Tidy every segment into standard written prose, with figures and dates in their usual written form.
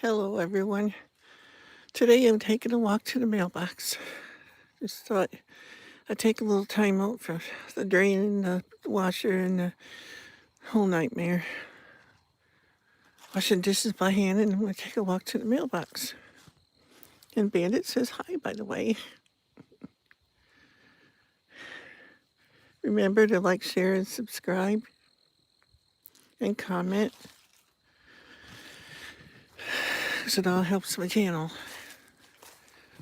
Hello, everyone. Today I'm taking a walk to the mailbox. Just thought I'd take a little time out for the drain and the washer and the whole nightmare. Washing dishes by hand, and I'm going to take a walk to the mailbox. And Bandit says hi, by the way. Remember to like, share, and subscribe and comment, because it all helps my channel.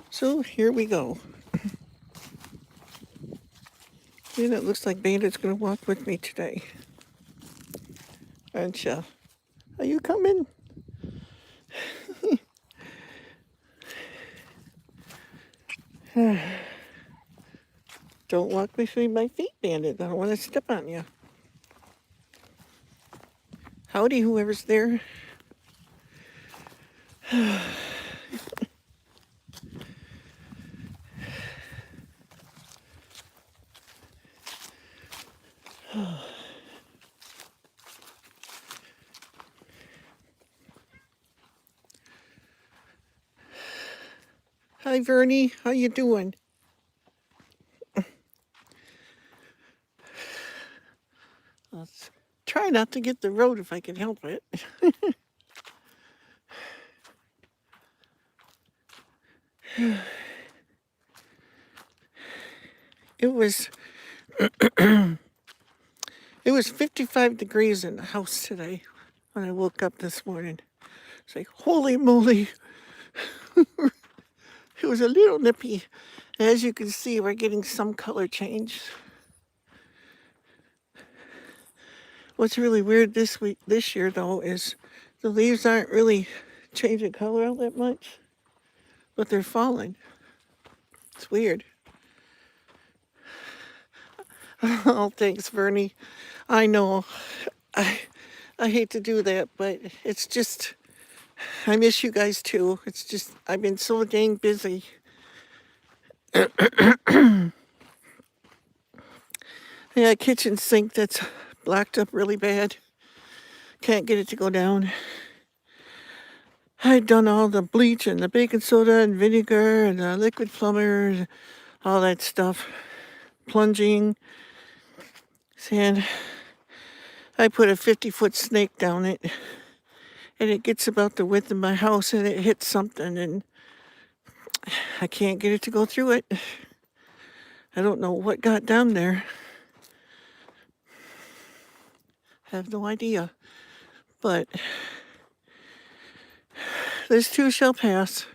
So here we go. And it looks like Bandit's going to walk with me today. Aren't you? Are you coming? Don't walk between my feet, Bandit. I don't want to step on you. Howdy, whoever's there. Hi, Vernie. How you doing? Let's try not to get the road if I can help it. It was it was 55 degrees in the house today when I woke up this morning. It's like, holy moly. It was a little nippy. As you can see, we're getting some color change. What's really weird this year though, is the leaves aren't really changing color all that much, but they're falling. It's weird. Oh, thanks, Vernie. I know. I I hate to do that, but it's just I miss you guys too. It's just I've been so dang busy. Yeah, kitchen sink that's blacked up really bad. Can't get it to go down. I'd done all the bleach and the baking soda and vinegar and the liquid plumber, all that stuff. Plunging. And I put a 50-foot snake down it. And it gets about the width of my house and it hits something and I can't get it to go through it. I don't know what got down there. I have no idea. But this too shall pass.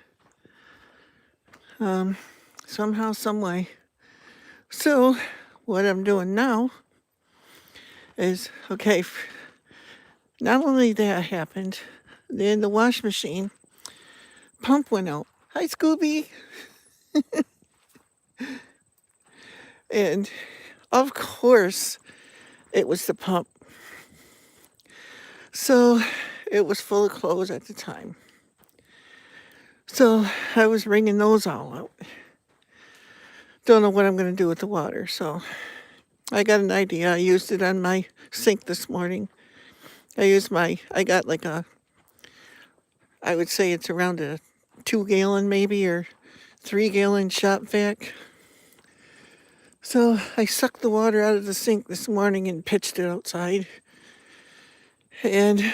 Somehow, some way. So, what I'm doing now is, okay, not only that happened, then the wash machine pump went out. Hi, Scooby. And of course, it was the pump. So it was full of clothes at the time. So I was wringing those all out. Don't know what I'm going to do with the water. So I got an idea. I used it on my sink this morning. I got like I would say it's around a 2-gallon maybe or 3-gallon shop vac. So I sucked the water out of the sink this morning and pitched it outside. And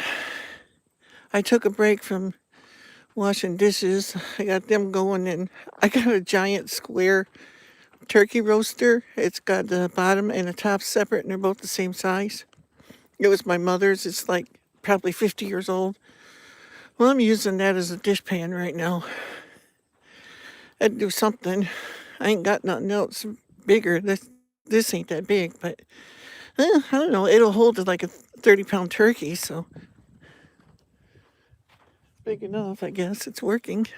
I took a break from washing dishes. I got them going, and I got a giant square turkey roaster. It's got the bottom and the top separate, and they're both the same size. It was my mother's. It's like probably 50 years old. Well, I'm using that as a dishpan right now. I'd do something. I ain't got nothing else bigger. This ain't that big, but I don't know. It'll hold like a 30-pound turkey, so big enough, I guess. It's working.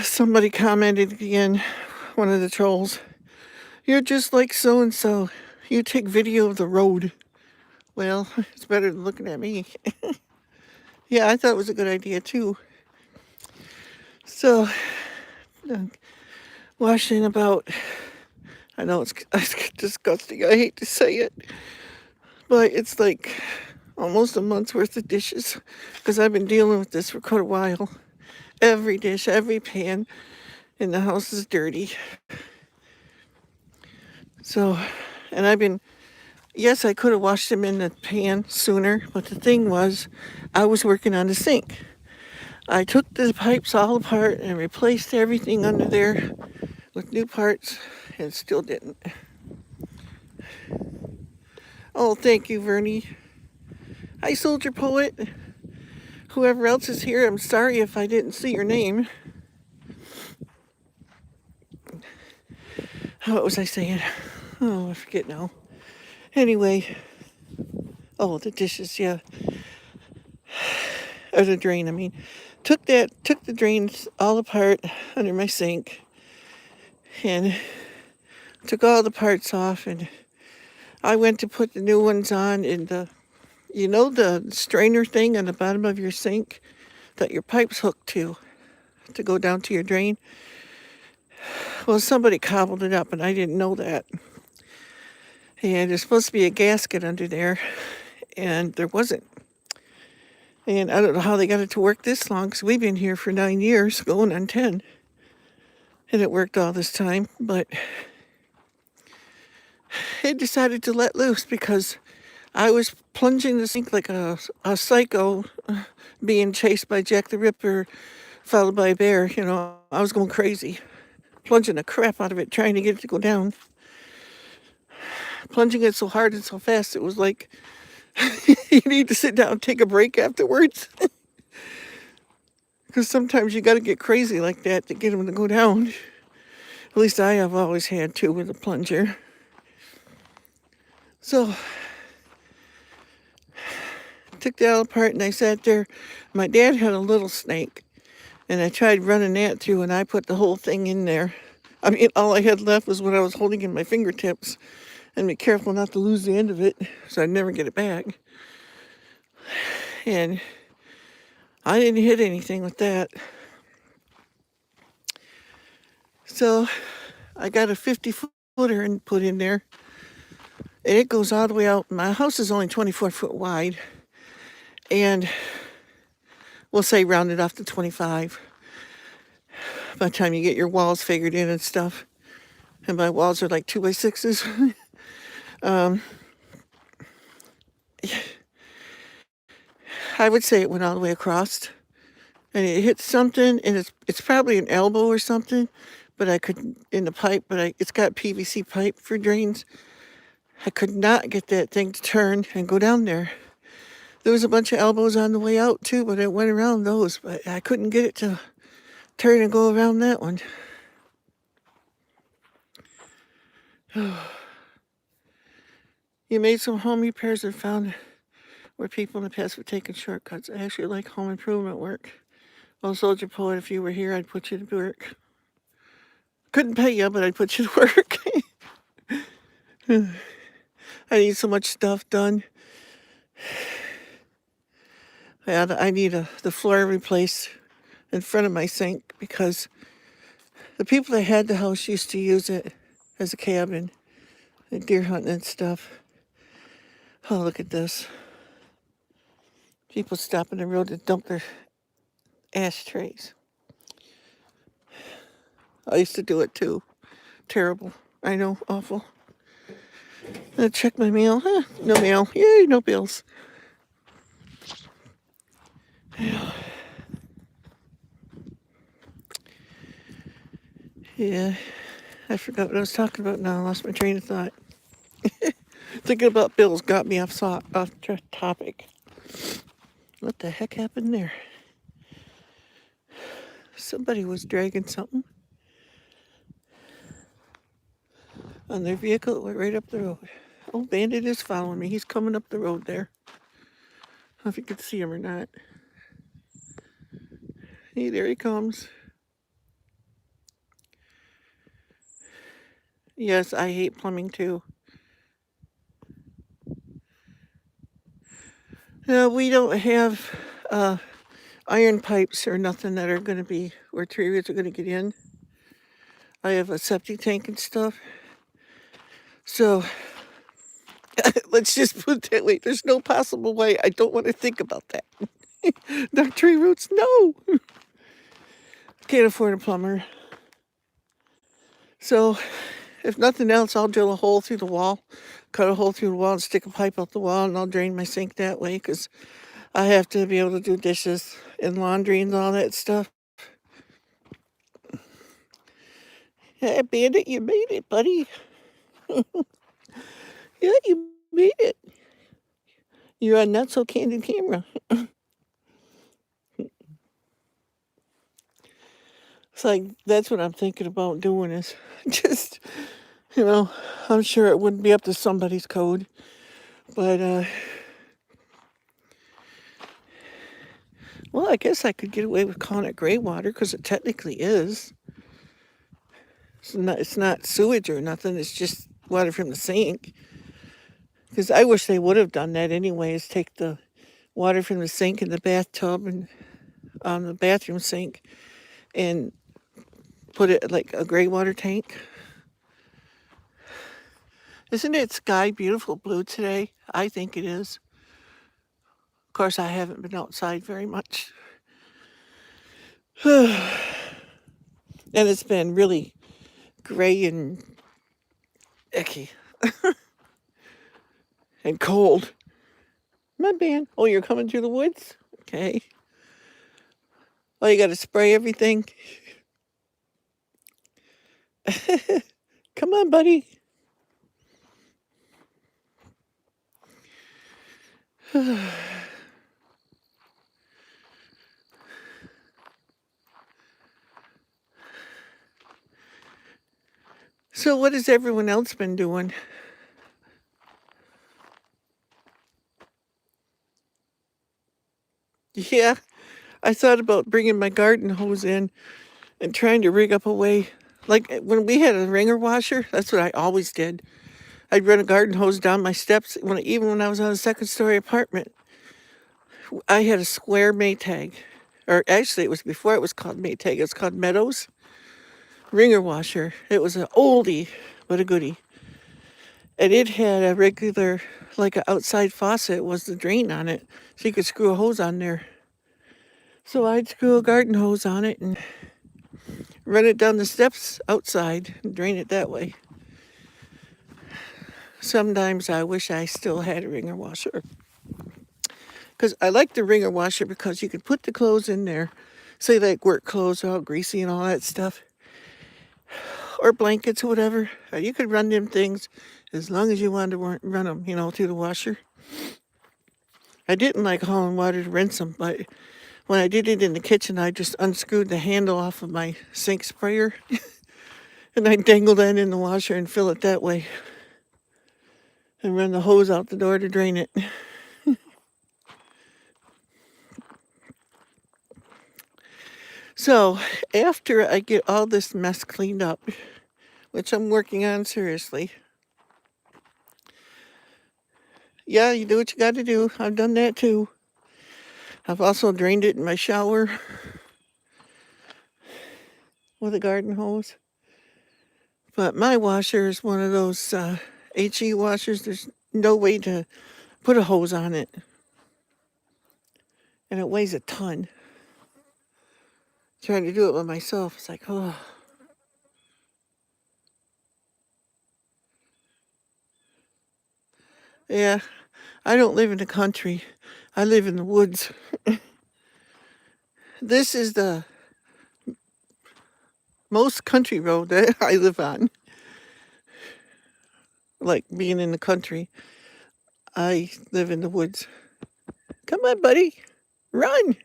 Somebody commented again, one of the trolls. You're just like so-and-so. You take video of the road. Well, it's better than looking at me. Yeah, I thought it was a good idea too. So, washing about, I know it's disgusting. I hate to say it. But it's like almost a month's worth of dishes because I've been dealing with this for quite a while. Every dish, every pan in the house is dirty. So, and yes, I could have washed them in the pan sooner, but the thing was, I was working on the sink. I took the pipes all apart and replaced everything under there with new parts, and still didn't. Oh, thank you, Vernie. Hi, Soldier Poet. Whoever else is here, I'm sorry if I didn't see your name. What was I saying? Oh, I forget now. Anyway, oh, the dishes, yeah. Or the drain, I mean. Took the drains all apart under my sink and took all the parts off, and I went to put the new ones on in the strainer thing on the bottom of your sink that your pipe's hooked to go down to your drain. Well, somebody cobbled it up and I didn't know that. And there's supposed to be a gasket under there, and there wasn't. And I don't know how they got it to work this long, because we've been here for 9 years, going on 10. And it worked all this time, but it decided to let loose because I was plunging the sink like a psycho, being chased by Jack the Ripper, followed by a bear. I was going crazy, plunging the crap out of it, trying to get it to go down. Plunging it so hard and so fast, it was like you need to sit down and take a break afterwards. Because sometimes you got to get crazy like that to get them to go down. At least I have always had to with a plunger. So, took that all apart and I sat there. My dad had a little snake, and I tried running that through, and I put the whole thing in there. I mean, all I had left was what I was holding in my fingertips, and be careful not to lose the end of it so I'd never get it back. And I didn't hit anything with that. So I got a 50-footer and put in there, and it goes all the way out. My house is only 24 foot wide, and we'll say round it off to 25 by the time you get your walls figured in and stuff. And my walls are like 2x6s. I would say it went all the way across, and it hit something, and it's probably an elbow or something, but I couldn't in the pipe. But it's got PVC pipe for drains. I could not get that thing to turn and go down there. There was a bunch of elbows on the way out too, but it went around those. But I couldn't get it to turn and go around that one. You made some home repairs and found where people in the past were taking shortcuts. I actually like home improvement work. Well, Soldier Poet, if you were here, I'd put you to work. Couldn't pay you, but I'd put you to work. I need so much stuff done. I need the floor replaced in front of my sink because the people that had the house used to use it as a cabin and deer hunting and stuff. Oh, look at this. People stopping the road to dump their ashtrays. I used to do it too. Terrible. I know, awful. I check my mail. No mail. Yay, no bills. Yeah, I forgot what I was talking about now. I lost my train of thought. Thinking about bills got me off topic. What the heck happened there? Somebody was dragging something on their vehicle. It went right up the road. Oh, Bandit is following me. He's coming up the road there. I don't know if you can see him or not. Hey, there he comes. Yes, I hate plumbing too. No, we don't have iron pipes or nothing that are going to be where tree roots are going to get in. I have a septic tank and stuff. So, Let's just put it that way. There's no possible way. I don't want to think about that. The tree roots, no. Can't afford a plumber. So, if nothing else, I'll drill a hole through the wall, cut a hole through the wall, and stick a pipe up the wall, and I'll drain my sink that way because I have to be able to do dishes and laundry and all that stuff. Hey, Bandit, you made it, buddy. Yeah, you made it. You're on Not So Candid Camera. It's like, that's what I'm thinking about doing is just, I'm sure it wouldn't be up to somebody's code. But, well, I guess I could get away with calling it gray water because it technically is. It's not sewage or nothing. It's just water from the sink. Because I wish they would have done that anyways. Take the water from the sink in the bathtub and on the bathroom sink and put it like a gray water tank. Isn't it sky beautiful blue today? I think it is. Of course, I haven't been outside very much. And it's been really gray and icky and cold. My man. Oh, you're coming through the woods? Okay. Oh, you got to spray everything? Come on, buddy. So, what has everyone else been doing? Yeah, I thought about bringing my garden hose in and trying to rig up a way. Like when we had a ringer washer, that's what I always did. I'd run a garden hose down my steps even when I was on a second story apartment. I had a square Maytag. Or actually, it was before it was called Maytag. It was called Meadows ringer washer. It was an oldie, but a goodie. And it had a regular, like an outside faucet was the drain on it. So you could screw a hose on there. So I'd screw a garden hose on it and run it down the steps outside and drain it that way. Sometimes I wish I still had a ringer washer. Because I like the ringer washer because you can put the clothes in there. Say like work clothes are all greasy and all that stuff. Or blankets or whatever. You could run them things as long as you wanted to run them, through the washer. I didn't like hauling water to rinse them, but when I did it in the kitchen, I just unscrewed the handle off of my sink sprayer and I dangle that in the washer and fill it that way and run the hose out the door to drain it. So after I get all this mess cleaned up, which I'm working on seriously, yeah, you do what you got to do. I've done that too. I've also drained it in my shower with a garden hose. But my washer is one of those HE washers. There's no way to put a hose on it. And it weighs a ton. Trying to do it by myself, it's like, oh. Yeah, I don't live in the country. I live in the woods. This is the most country road that I live on. Like being in the country. I live in the woods. Come on, buddy. Run.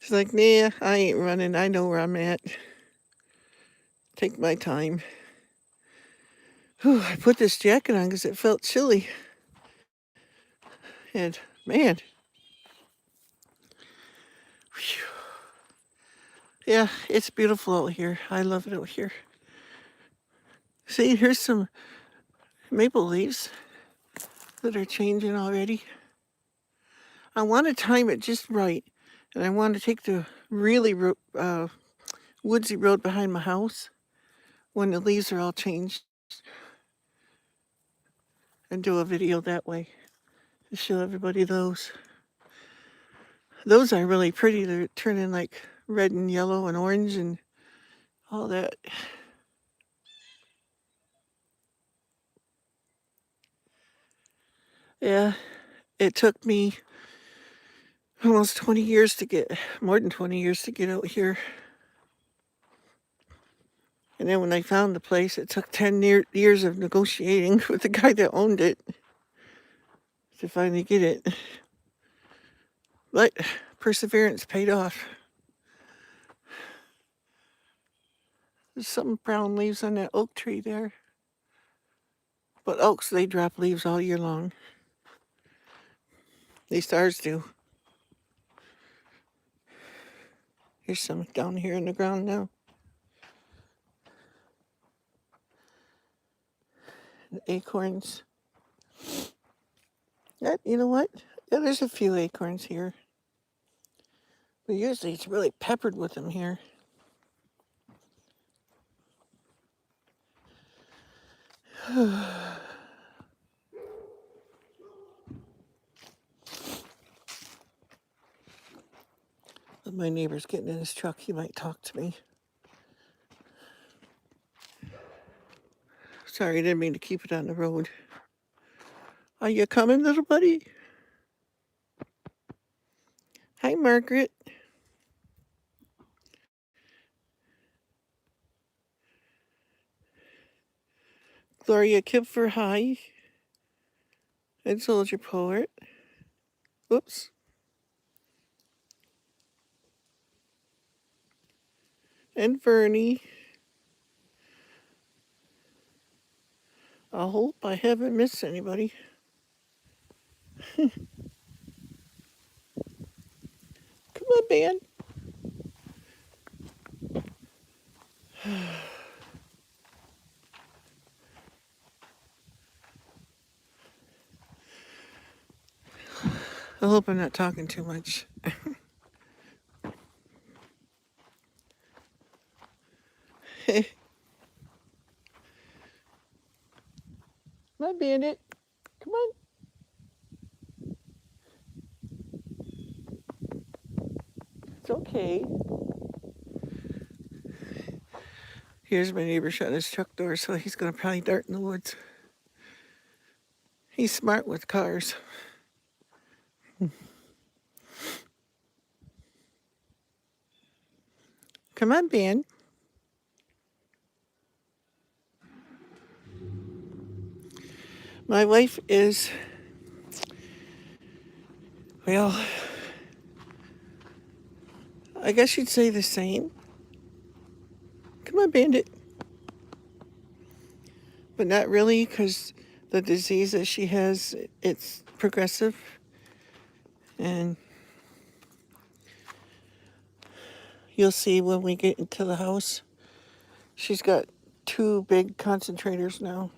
She's like, nah, I ain't running. I know where I'm at. Take my time. Whew, I put this jacket on because it felt chilly. And man, whew. Yeah, it's beautiful out here. I love it out here. See, here's some maple leaves that are changing already. I want to time it just right. And I want to take the really woodsy road behind my house when the leaves are all changed and do a video that way to show everybody those. Those are really pretty. They're turning like red and yellow and orange and all that. Yeah, it took me almost 20 years to get, more than 20 years to get out here. And then when I found the place, it took 10 years of negotiating with the guy that owned it to finally get it. But perseverance paid off. There's some brown leaves on that oak tree there. But oaks, they drop leaves all year long. These ours do. Here's some down here in the ground now. The acorns. Yeah, you know what? Yeah, there's a few acorns here. But usually it's really peppered with them here. If my neighbor's getting in his truck, he might talk to me. Sorry, I didn't mean to keep it on the road. Are you coming, little buddy? Hi, Margaret. Gloria Kipfer, hi. And Soldier Poet. Oops. And Vernie. I hope I haven't missed anybody. Come on, man. I hope I'm not talking too much. My bandit. Come on. It's okay. Here's my neighbor shutting his truck door, so he's going to probably dart in the woods. He's smart with cars. Come on, Ben. My wife is, well, I guess you'd say the same. Come on, Bandit. But not really, because the disease that she has, it's progressive. And you'll see when we get into the house, she's got 2 big concentrators now.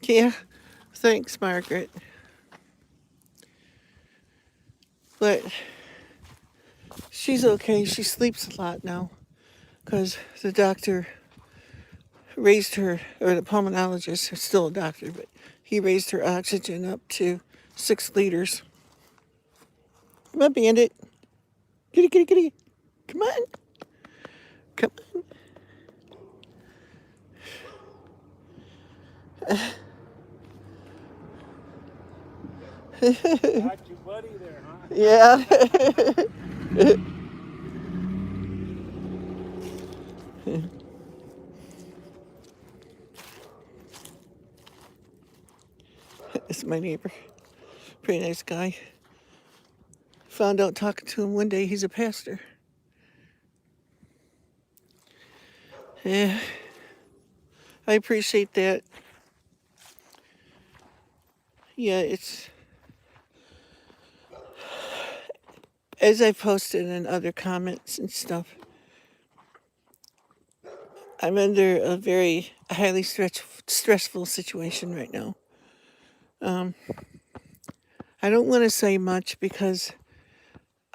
Yeah, thanks, Margaret. But she's okay. She sleeps a lot now because the doctor raised her, or the pulmonologist, who's still a doctor, but he raised her oxygen up to 6 liters. Come on, Bandit. Kitty, kitty, kitty. Come on. Come on. Got your buddy there, huh? Yeah. It's my neighbor. Pretty nice guy. Found out talking to him one day he's a pastor. Yeah. I appreciate that. Yeah, it's, as I posted in other comments and stuff, I'm under a very highly stressful situation right now. I don't want to say much because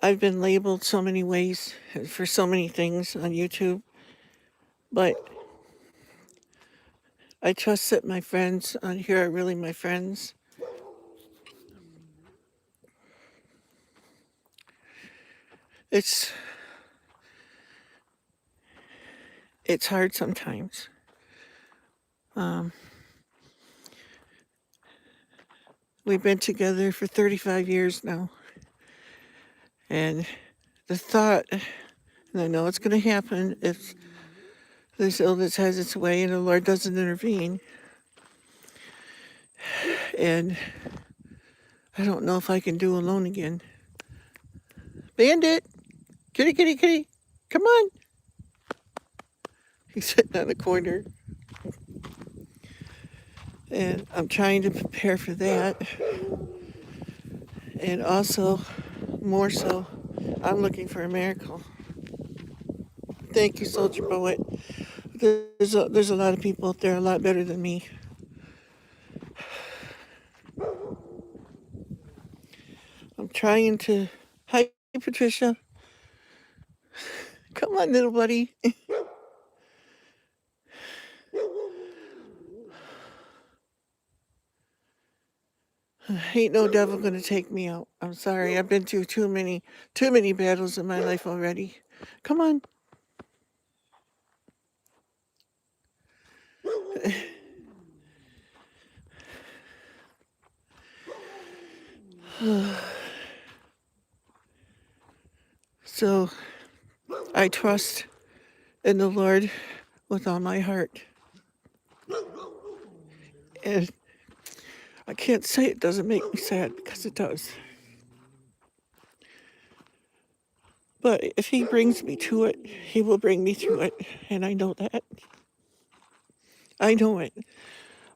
I've been labeled so many ways for so many things on YouTube, but I trust that my friends on here are really my friends. It's it's hard sometimes. Um, we've been together for 35 years now, and the thought, and I know it's going to happen if this illness has its way and the Lord doesn't intervene, and I don't know if I can do alone again. Bandit, kitty, kitty, kitty, come on. He's sitting on the corner, and I'm trying to prepare for that. And also, more so, I'm looking for a miracle. Thank you, Soldier Poet. There's a lot of people out there a lot better than me. I'm trying to. Hi, Patricia. Come on, little buddy. Ain't no devil gonna take me out. I'm sorry. I've been through too many battles in my life already. Come on. So I trust in the Lord with all my heart. And I can't say it doesn't make me sad because it does. But if He brings me to it, He will bring me through it. And I know that. I know it.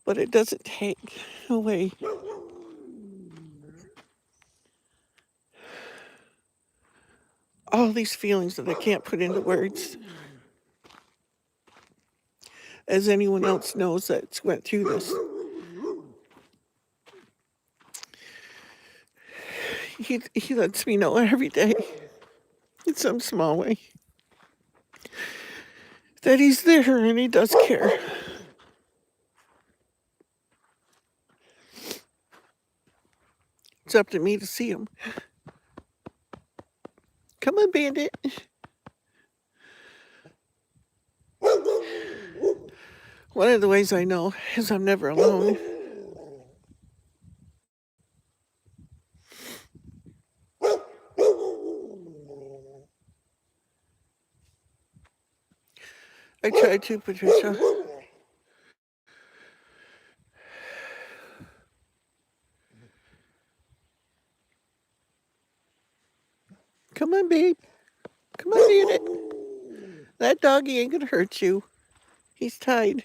But it doesn't take away all these feelings that I can't put into words. As anyone else knows that's went through this. He lets me know every day, in some small way, that He's there and He does care. It's up to me to see Him. Come on, Bandit. One of the ways I know is I'm never alone. I tried to, Patricia. Come on, babe. Come on, Bandit. That doggy ain't gonna hurt you. He's tied.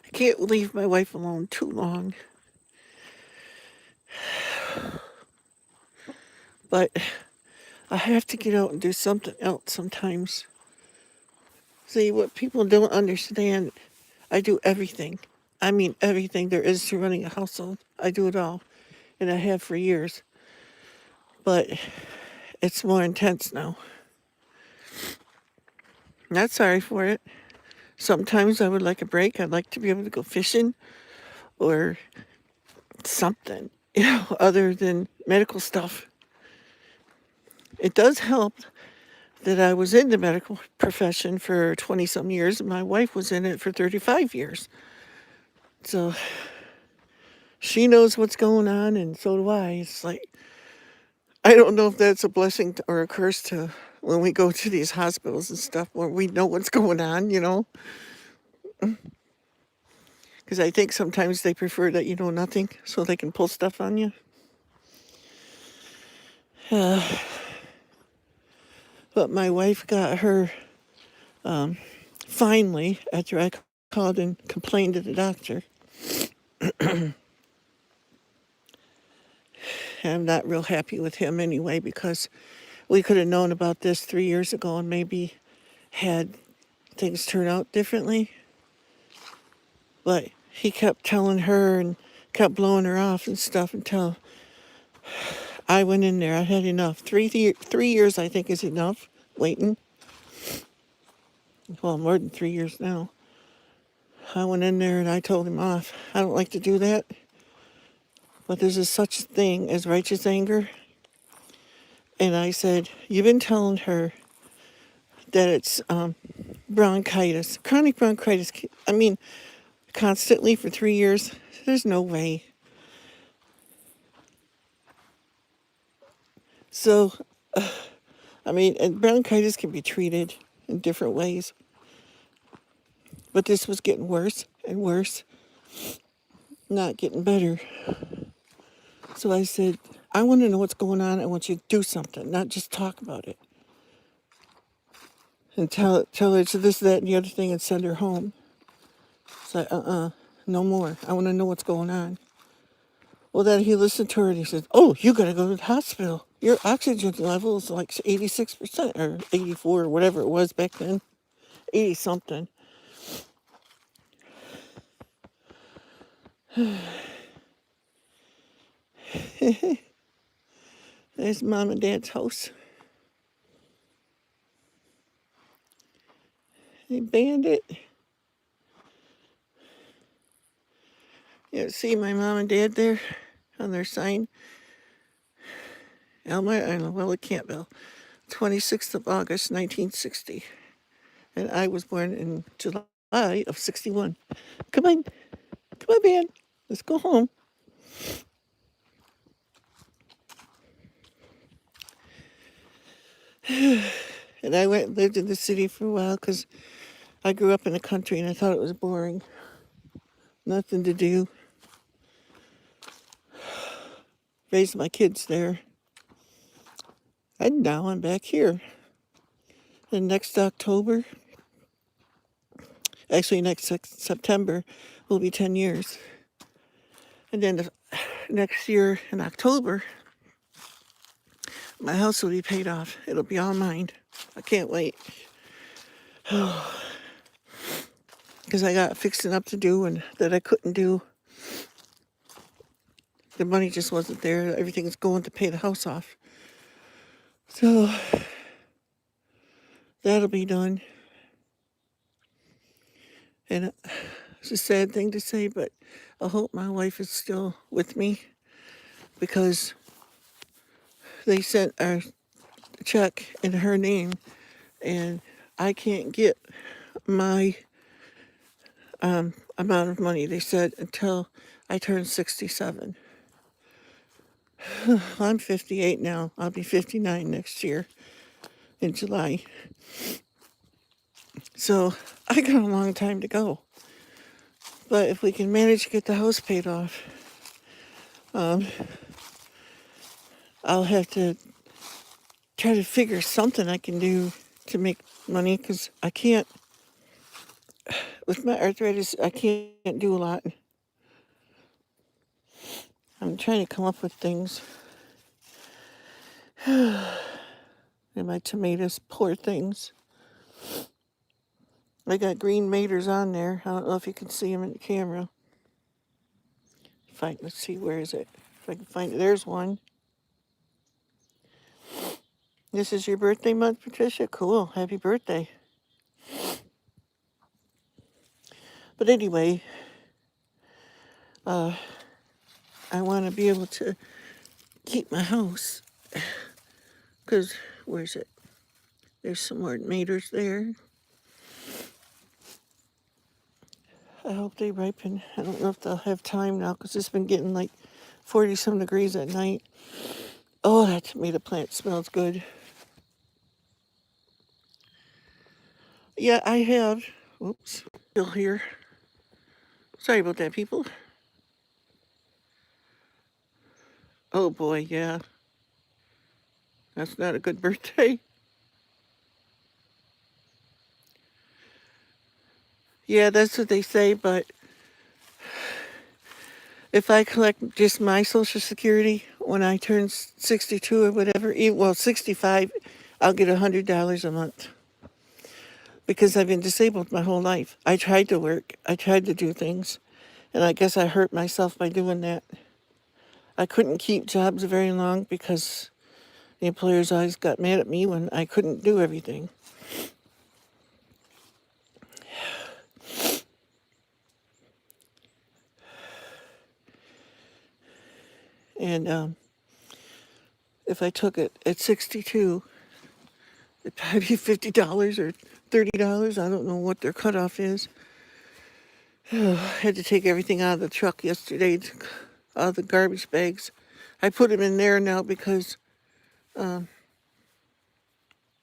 I can't leave my wife alone too long. But I have to get out and do something else sometimes. See, what people don't understand, I do everything. I mean, everything there is to running a household. I do it all. And I have for years. But it's more intense now. Not sorry for it. Sometimes I would like a break. I'd like to be able to go fishing or something, other than medical stuff. It does help that I was in the medical profession for 20 some years and my wife was in it for 35 years. So she knows what's going on and so do I. It's like, I don't know if that's a blessing or a curse to when we go to these hospitals and stuff where we know what's going on. Because I think sometimes they prefer that you know nothing so they can pull stuff on you. But my wife got her finally after I called and complained to the doctor. I'm not real happy with him anyway because we could have known about this 3 years ago and maybe had things turn out differently. But he kept telling her and kept blowing her off and stuff until I went in there. I had enough. 3 years, I think, is enough waiting. Well, more than 3 years now. I went in there and I told him off. I don't like to do that, but there's a such thing as righteous anger. And I said, you've been telling her that it's bronchitis, chronic bronchitis. I mean, constantly for 3 years. There's no way. So, I mean, and bronchitis can be treated in different ways. But this was getting worse and worse, not getting better. So I said, I want to know what's going on. I want you to do something, not just talk about it. And tell her it's this, that, and the other thing and send her home. So no more. I want to know what's going on. Well, then he listened to her and he said, oh, you got to go to the hospital. Your oxygen level is like 86% or 84 or whatever it was back then. 80 something. There's mom and dad's house. They banned it. Yeah, see my mom and dad there on their sign. Well, Campbell, 26th of August, 1960. And I was born in July of 61. Come on. Come on, man. Let's go home. And I went and lived in the city for a while because I grew up in the country and I thought it was boring. Nothing to do. Raised my kids there. And now I'm back here. And next October, actually next September, will be 10 years. And then next year in October, my house will be paid off. It'll be all mine. I can't wait. Because I got fixing up to do and that I couldn't do. The money just wasn't there. Everything's going to pay the house off. So that'll be done. And it's a sad thing to say, but I hope my wife is still with me because they sent a check in her name and I can't get my amount of money. They said until I turn 67. I'm 58 now. I'll be 59 next year in July. So I got a long time to go. But if we can manage to get the house paid off, I'll have to try to figure something I can do to make money because I can't, with my arthritis, I can't do a lot. I'm trying to come up with things. And my tomatoes, poor things. I got green maters on there. I don't know if you can see them in the camera. Let's see, where is it? If I can find it. There's one. This is your birthday month, Patricia? Cool. Happy birthday. But anyway, I want to be able to keep my house. Because, where's it? There's some more maters there. I hope they ripen. I don't know if they'll have time now because it's been getting like 40-some degrees at night. Oh, that tomato plant smells good. Yeah, I have. Oops, still here. Sorry about that, people. Oh boy, yeah. That's not a good birthday. Yeah, that's what they say, but if I collect just my Social Security when I turn 62 or whatever, 65, I'll get $100 a month. Because I've been disabled my whole life. I tried to work. I tried to do things. And I guess I hurt myself by doing that. I couldn't keep jobs very long because the employers always got mad at me when I couldn't do everything. And if I took it at 62, it'd probably be $50 or $30. I don't know what their cutoff is. I had to take everything out of the truck yesterday, out of the garbage bags. I put them in there now because, no,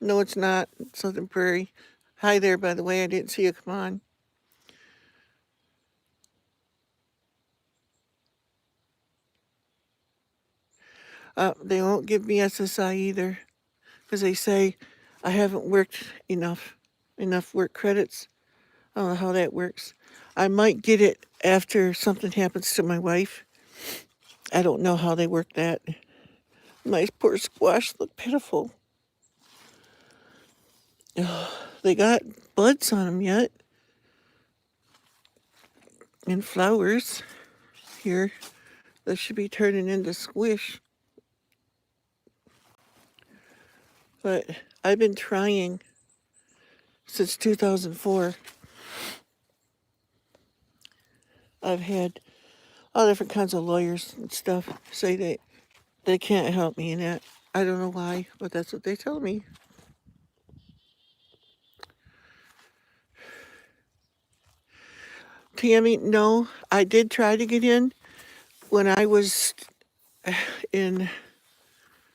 it's not. It's Southern Prairie. Hi there, by the way. I didn't see you come on. They won't give me SSI either because they say I haven't worked enough work credits. I don't know how that works. I might get it after something happens to my wife. I don't know how they work that. My poor squash look pitiful. They got buds on them yet. And flowers here that should be turning into squish. But I've been trying since 2004. I've had all different kinds of lawyers and stuff say they can't help me in that. I don't know why, but that's what they tell me. Tammy, no, I did try to get in when I was in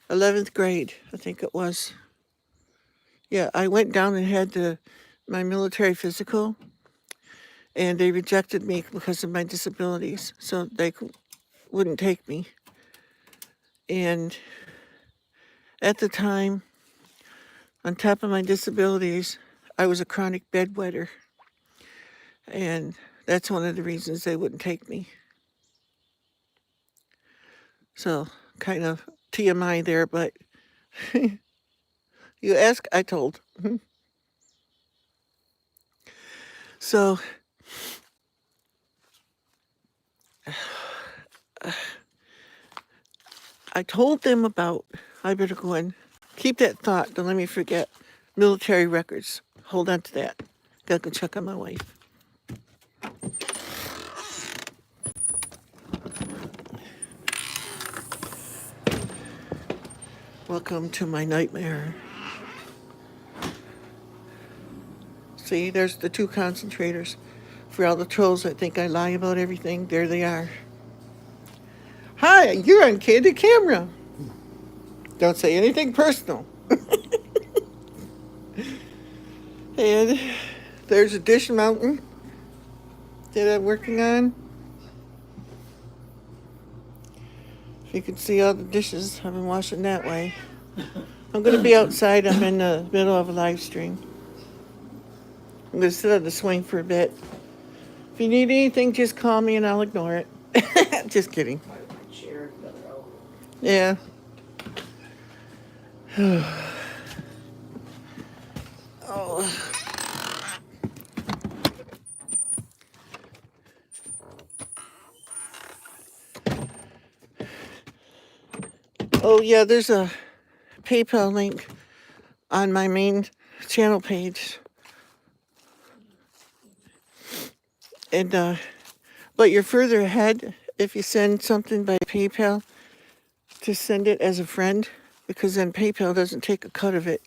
11th grade, I think it was. Yeah, I went down and had my military physical, and they rejected me because of my disabilities, so they wouldn't take me. And at the time, on top of my disabilities, I was a chronic bedwetter, and that's one of the reasons they wouldn't take me. So, kind of TMI there, but you ask, I told. So, I told them about, I better go and keep that thought, don't let me forget, military records. Hold on to that. Gotta go check on my wife. Welcome to my nightmare. See, there's the two concentrators. For all the trolls that think I lie about everything, there they are. Hi, you're on Candid Camera. Don't say anything personal. And there's a dish mountain that I'm working on. If you can see all the dishes, I've been washing that way. I'm going to be outside. I'm in the middle of a live stream. I'm going to sit on the swing for a bit. If you need anything, just call me and I'll ignore it. Just kidding. Yeah. Oh. Oh, yeah, there's a PayPal link on my main channel page. And but you're further ahead if you send something by PayPal to send it as a friend, because then PayPal doesn't take a cut of it.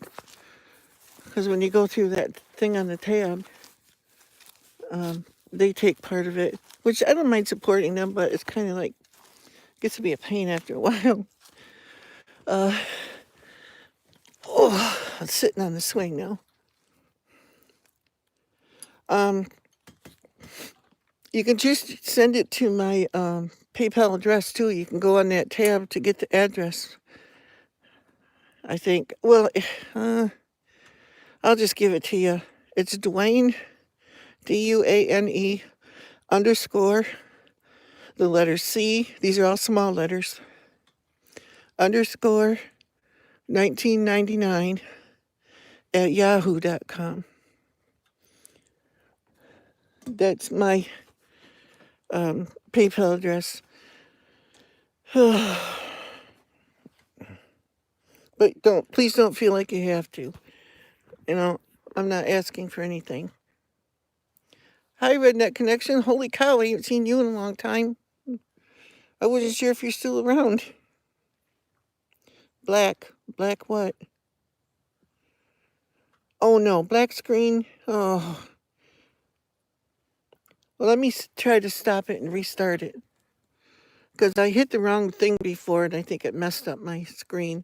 Because when you go through that thing on the tab, they take part of it, which I don't mind supporting them, but it's kind of like, gets to be a pain after a while. I'm sitting on the swing now. You can just send it to my PayPal address too. You can go on that tab to get the address. I think. Well, I'll just give it to you. It's Dwayne, DUANE _ the letter C. These are all small letters. _ 1999 at yahoo.com. That's my PayPal address. But please don't feel like you have to. You know, I'm not asking for anything. Hi, Redneck Connection. Holy cow, I haven't seen you in a long time. I wasn't sure if you're still around. Black. Black what? Oh no, black screen. Oh. Well, let me try to stop it and restart it. Because I hit the wrong thing before and I think it messed up my screen.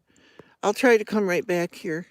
I'll try to come right back here.